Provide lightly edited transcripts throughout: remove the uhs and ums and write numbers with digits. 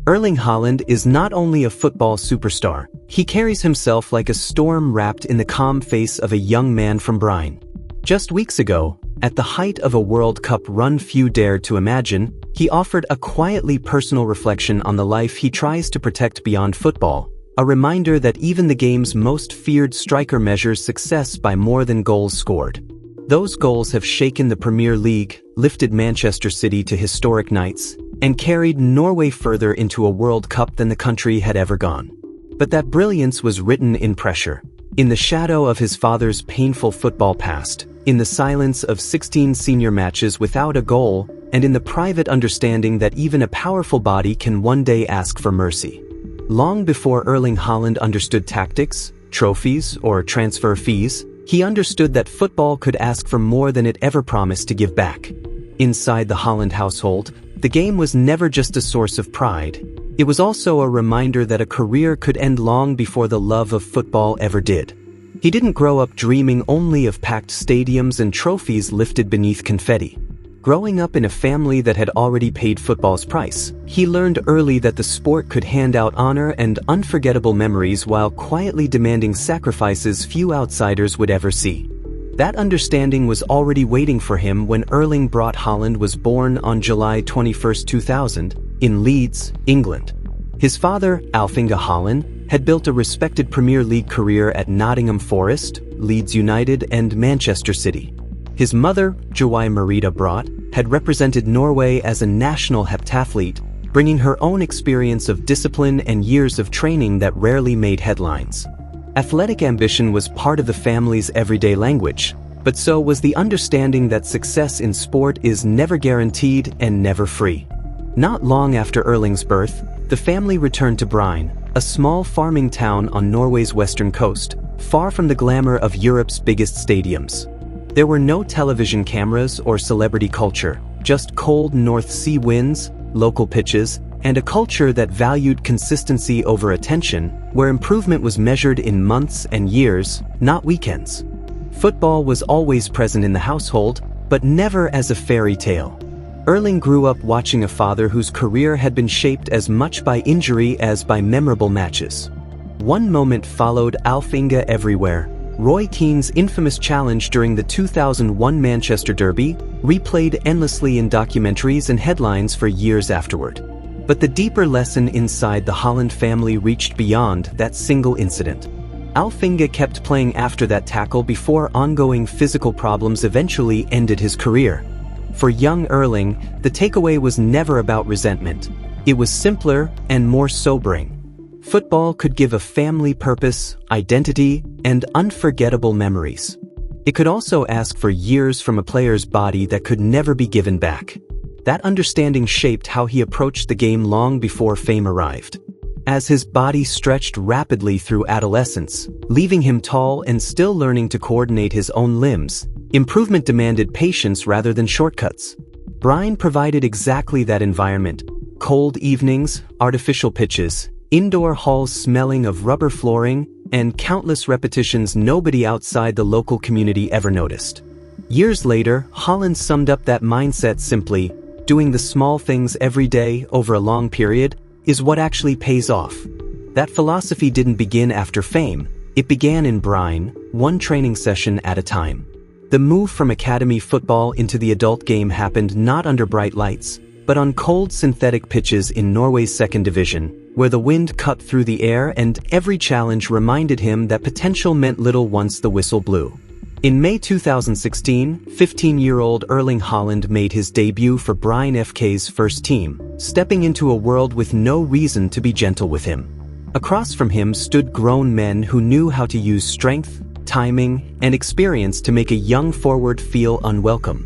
Erling Haaland is not only a football superstar, he carries himself like a storm wrapped in the calm face of a young man from Brine. Just weeks ago, at the height of a World Cup run few dared to imagine, he offered a quietly personal reflection on the life he tries to protect beyond football, a reminder that even the game's most feared striker measures success by more than goals scored. Those goals have shaken the Premier League, lifted Manchester City to historic heights, and carried Norway further into a World Cup than the country had ever gone. But that brilliance was written in pressure, in the shadow of his father's painful football past, in the silence of 16 senior matches without a goal, and in the private understanding that even a powerful body can one day ask for mercy. Long before Erling Haaland understood tactics, trophies, or transfer fees, he understood that football could ask for more than it ever promised to give back. Inside the Haaland household, the game was never just a source of pride. It was also a reminder that a career could end long before the love of football ever did. He didn't grow up dreaming only of packed stadiums and trophies lifted beneath confetti. Growing up in a family that had already paid football's price, he learned early that the sport could hand out honor and unforgettable memories while quietly demanding sacrifices few outsiders would ever see. That understanding was already waiting for him when Erling Braut Haaland was born on July 21, 2000, in Leeds, England. His father, Alf-Inge Haaland, had built a respected Premier League career at Nottingham Forest, Leeds United, and Manchester City. His mother, Joy Merita Braut, had represented Norway as a national heptathlete, bringing her own experience of discipline and years of training that rarely made headlines. Athletic ambition was part of the family's everyday language, but so was the understanding that success in sport is never guaranteed and never free. Not long after Erling's birth, the family returned to Brine, a small farming town on Norway's western coast, far from the glamour of Europe's biggest stadiums. There were no television cameras or celebrity culture, just cold North Sea winds, local pitches, and a culture that valued consistency over attention, where improvement was measured in months and years, not weekends. Football was always present in the household, but never as a fairy tale. Erling grew up watching a father whose career had been shaped as much by injury as by memorable matches. One moment followed Alf-Inge everywhere. Roy Keane's infamous challenge during the 2001 Manchester Derby, replayed endlessly in documentaries and headlines for years afterward. But the deeper lesson inside the Haaland family reached beyond that single incident. Alf-Inge kept playing after that tackle before ongoing physical problems eventually ended his career. For young Erling, the takeaway was never about resentment. It was simpler and more sobering. Football could give a family purpose, identity, and unforgettable memories. It could also ask for years from a player's body that could never be given back. That understanding shaped how he approached the game long before fame arrived. As his body stretched rapidly through adolescence, leaving him tall and still learning to coordinate his own limbs, improvement demanded patience rather than shortcuts. Brine provided exactly that environment: cold evenings, artificial pitches, indoor halls smelling of rubber flooring, and countless repetitions nobody outside the local community ever noticed. Years later, Haaland summed up that mindset simply: doing the small things every day over a long period is what actually pays off. That philosophy didn't begin after fame, it began in Brine, one training session at a time. The move from academy football into the adult game happened not under bright lights, but on cold synthetic pitches in Norway's second division, where the wind cut through the air and every challenge reminded him that potential meant little once the whistle blew. In May 2016, 15-year-old Erling Haaland made his debut for Brine FK's first team, stepping into a world with no reason to be gentle with him. Across from him stood grown men who knew how to use strength, timing, and experience to make a young forward feel unwelcome.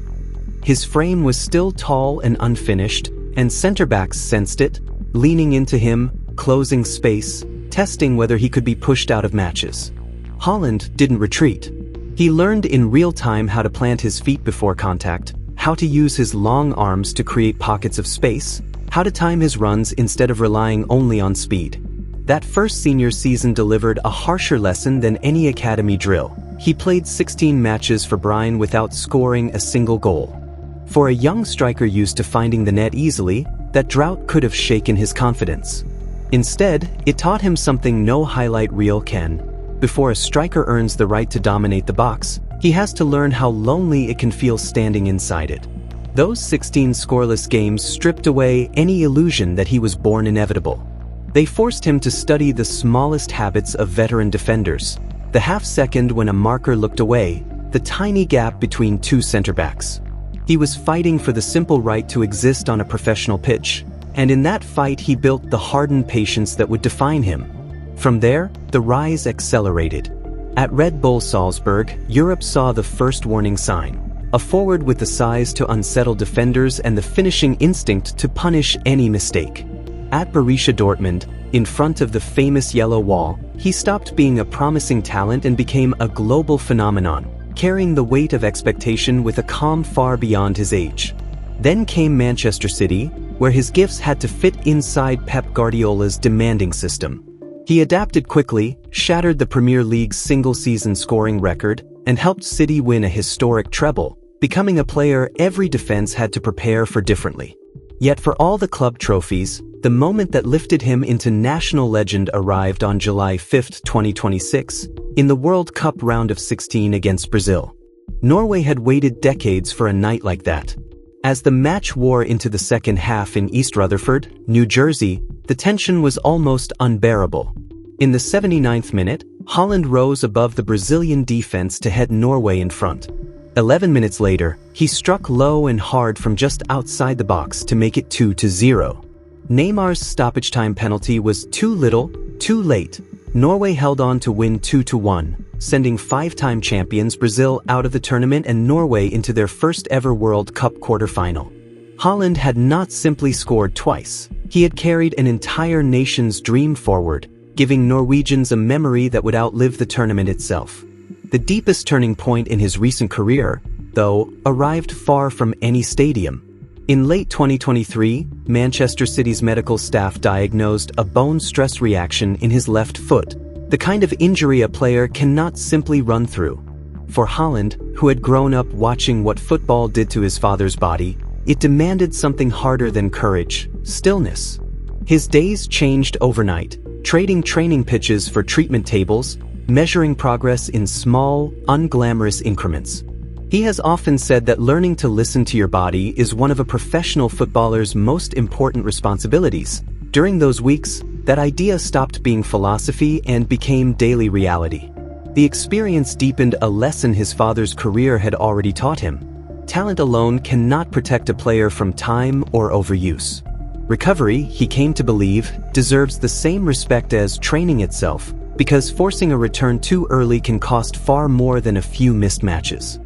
His frame was still tall and unfinished, and center-backs sensed it, leaning into him, closing space, testing whether he could be pushed out of matches. Haaland didn't retreat. He learned in real time how to plant his feet before contact, how to use his long arms to create pockets of space, how to time his runs instead of relying only on speed. That first senior season delivered a harsher lesson than any academy drill. He played 16 matches for Brine without scoring a single goal. For a young striker used to finding the net easily, that drought could have shaken his confidence. Instead, it taught him something no highlight reel can. Before a striker earns the right to dominate the box, he has to learn how lonely it can feel standing inside it. Those 16 scoreless games stripped away any illusion that he was born inevitable. They forced him to study the smallest habits of veteran defenders: the half second when a marker looked away, the tiny gap between two center-backs. He was fighting for the simple right to exist on a professional pitch, and in that fight he built the hardened patience that would define him. From there, the rise accelerated. At Red Bull Salzburg, Europe saw the first warning sign: a forward with the size to unsettle defenders and the finishing instinct to punish any mistake. At Borussia Dortmund, in front of the famous yellow wall, he stopped being a promising talent and became a global phenomenon, carrying the weight of expectation with a calm far beyond his age. Then came Manchester City, where his gifts had to fit inside Pep Guardiola's demanding system. He adapted quickly, shattered the Premier League's single-season scoring record, and helped City win a historic treble, becoming a player every defense had to prepare for differently. Yet for all the club trophies, the moment that lifted him into national legend arrived on July 5, 2026, in the World Cup round of 16 against Brazil. Norway had waited decades for a night like that. As the match wore into the second half in East Rutherford, New Jersey, the tension was almost unbearable. In the 79th minute, Haaland rose above the Brazilian defense to head Norway in front. 11 minutes later, he struck low and hard from just outside the box to make it 2-0. Neymar's stoppage time penalty was too little, too late. Norway held on to win 2-1, sending five-time champions Brazil out of the tournament and Norway into their first ever World Cup quarterfinal. Haaland had not simply scored twice. He had carried an entire nation's dream forward, giving Norwegians a memory that would outlive the tournament itself. The deepest turning point in his recent career, though, arrived far from any stadium. In late 2023, Manchester City's medical staff diagnosed a bone stress reaction in his left foot, the kind of injury a player cannot simply run through. For Haaland, who had grown up watching what football did to his father's body, it demanded something harder than courage: stillness. His days changed overnight, trading training pitches for treatment tables, measuring progress in small, unglamorous increments. He has often said that learning to listen to your body is one of a professional footballer's most important responsibilities. During those weeks, that idea stopped being philosophy and became daily reality. The experience deepened a lesson his father's career had already taught him: talent alone cannot protect a player from time or overuse. Recovery, he came to believe, deserves the same respect as training itself, because forcing a return too early can cost far more than a few missed matches.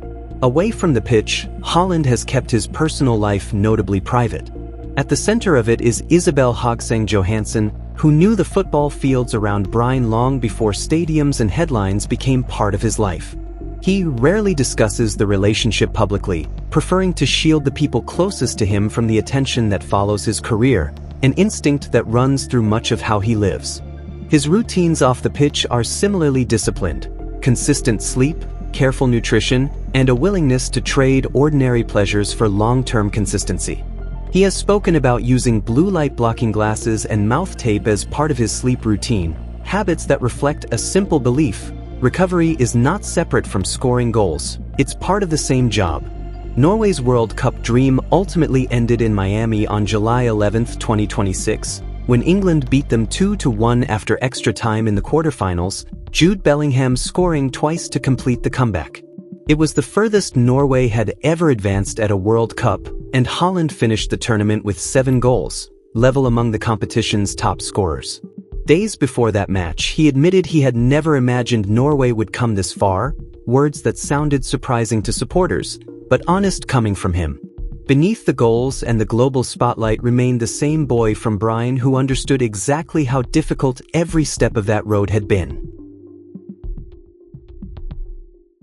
Away from the pitch, Haaland has kept his personal life notably private. At the center of it is Isabel Hogseng Johansson, who knew the football fields around Brighton long before stadiums and headlines became part of his life. He rarely discusses the relationship publicly, preferring to shield the people closest to him from the attention that follows his career, an instinct that runs through much of how he lives. His routines off the pitch are similarly disciplined: consistent sleep, careful nutrition, and a willingness to trade ordinary pleasures for long-term consistency. He has spoken about using blue light blocking glasses and mouth tape as part of his sleep routine, habits that reflect a simple belief: recovery is not separate from scoring goals, it's part of the same job. Norway's World Cup dream ultimately ended in Miami on July 11, 2026, when England beat them 2-1 after extra time in the quarterfinals, Jude Bellingham scoring twice to complete the comeback. It was the furthest Norway had ever advanced at a World Cup, and Haaland finished the tournament with 7 goals, level among the competition's top scorers. Days before that match, he admitted he had never imagined Norway would come this far, words that sounded surprising to supporters, but honest coming from him. Beneath the goals and the global spotlight remained the same boy from Brighton who understood exactly how difficult every step of that road had been.